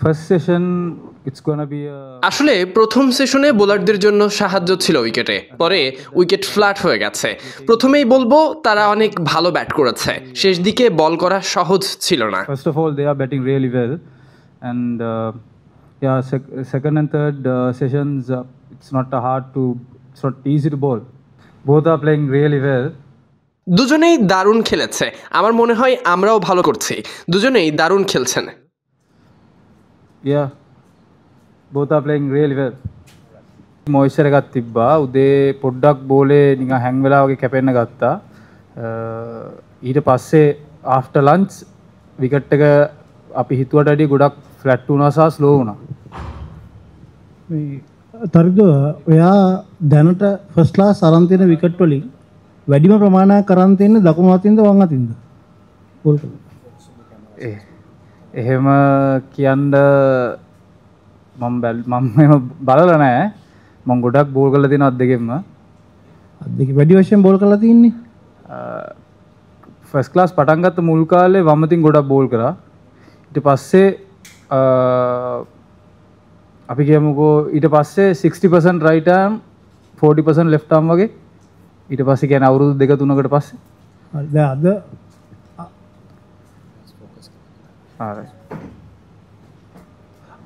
First session, it's gonna be a আসলে প্রথম সেশনে বোলারদের জন্য সাহায্য ছিল উইকেটে, পরে উইকেট ফ্ল্যাট হয়ে গেছে। প্রথমেই বলবো তারা অনেক ভালো ব্যাট করেছে, শেষ দিকে বল করা সহজ ছিল না। First of all, they are batting really well, and yeah, second and third sessions, it's not easy to bowl. Both are playing really well. দুজনেই দারুণ খেলেছে, আমার মনে হয় আমরাও ভালো করছি। দুজনেই দারুণ খেলছেন। Yeah, both are playing really well. මොයිසර් එකක් තිබ්බා උදේ පොඩ්ඩක් බෝලේ නිකන් හැංග වෙලා වගේ කැපෙන්න ගත්තා. ඊට පස්සේ ආෆ්ටර් ලන්ච් විකට් එක අපි හිතුවට වැඩිය ගොඩක් ෆ්ලැට් වුණා සහ ස්ලෝ වුණා. තරිදු ඔයා දැනට ෆස්ට් ක්ලාස් අරන් තියෙන විකට් වලින් වැඩිම ප්‍රමාණයක් අරන් තියෙන්නේ දකුණු අතින්ද වම් අතින්ද? එහෙම කියන්න මම බලලා නැහැ. මම ගොඩක් බෝල් කරලා තියෙනවා අත් දෙකෙන්ම. අත් දෙක වැඩි වශයෙන් බෝල් කරලා තින්නේ. ෆස්ට් ක්ලාස් පටන් ගත්ත මුල් කාලේ වම් අතින් ගොඩක් බෝල් කරා. ඊට පස්සේ අපි කියමුකෝ ඊට පස්සේ 60% right arm 40% left arm වගේ. ඊට පස්සේ කියන්නේ අවුරුදු 2-3කට පස්සේ. හරි දැන් අද හරි.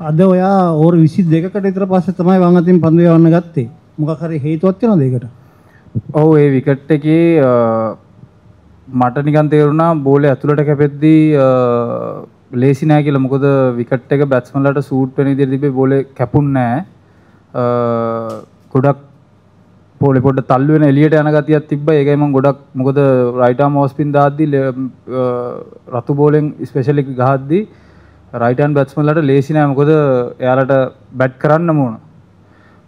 අද ඔයා ඕවර් 22කට විතර පස්සේ තමයි වම් අතින් පන්දු යවන්න ගත්තේ. මොකක් හරි හේතුවක් තියෙනවද ඒකට? ඔව් ඒ විකට් එකේ මට නිකන් තේරුණා බෝලේ ඇතුළට කැපෙද්දී ලේසි නෑ කියලා. මොකද විකට් එක බැට්ස්මන්ලාට සූට් වෙන විදිහට තිබ්බේ බෝලේ කැපුන්නේ නෑ. ගොඩක් බෝලේ පොඩ්ඩක් තල්ලු වෙන එළියට යන ගතියක් තිබ්බා. ඒකයි මම ගොඩක් මොකද රයිට් ආම් ඕෆ් ස්පින් දාද්දී රතු බෝලෙන් ස්පෙෂලි ගහද්දී රයිට් හෑන්ඩ් බැට්ස්මන්ලාට ලේසි නෑ. මොකද එයාලට බැට් කරන්න ඕන.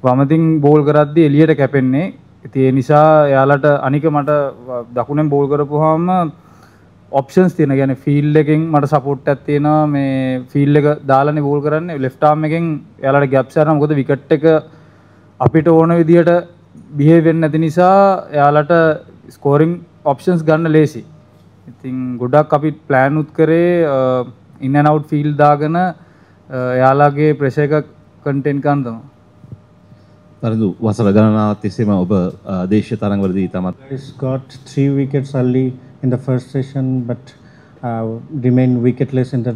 වමතින් බෝල් කරද්දී එළියට කැපෙන්නේ. ඉතින් ඒ නිසා එයාලට අනික මට දකුණෙන් බෝල් කරපුවාම ඔප්ෂන්ස් තියෙනවා. කියන්නේ ෆීල්ඩ් එකෙන් මට සපෝට් එකක් තියෙනවා. මේ ෆීල්ඩ් එක දාලානේ බෝල් කරන්නේ. ලෙෆ්ට් ආර්ම් එකෙන් එයාලට ගැප්ස් යනවා. මොකද විකට් එක අපිට ඕන විදියට බිහේව් වෙන්නේ නැති නිසා එයාලට ස්කෝරින් ඔප්ෂන්ස් ගන්න ලේසි. ඉතින් ගොඩක් අපි ප්ලෑන් උත් කරේ ඉන් ඇන්ඩ් අවුට් ෆීල්ඩ් දාගෙන එයාලගේ ප්‍රෙෂර් එක කන්ටේන් කරන්න තමයි. තරිදු වසර ගණනාවක් තිස්සේම ඔබ දේශීය තරඟවලදී තමත් He's got 3 wickets early in the first session but remained wicketless in the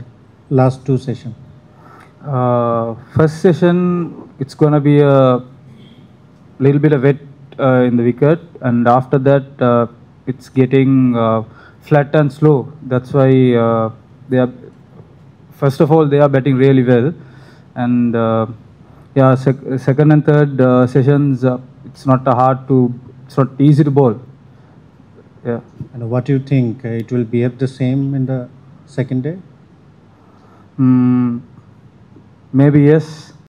last 2 sessions. First session, it's gonna be a little bit of wet in the wicket, and after that it's getting flat and slow. That's why they are, first of all, they are batting really well, and yeah, second and third sessions, it's not easy to bowl. Yeah. And what do you think? It will behave the same in the second day? Maybe yes.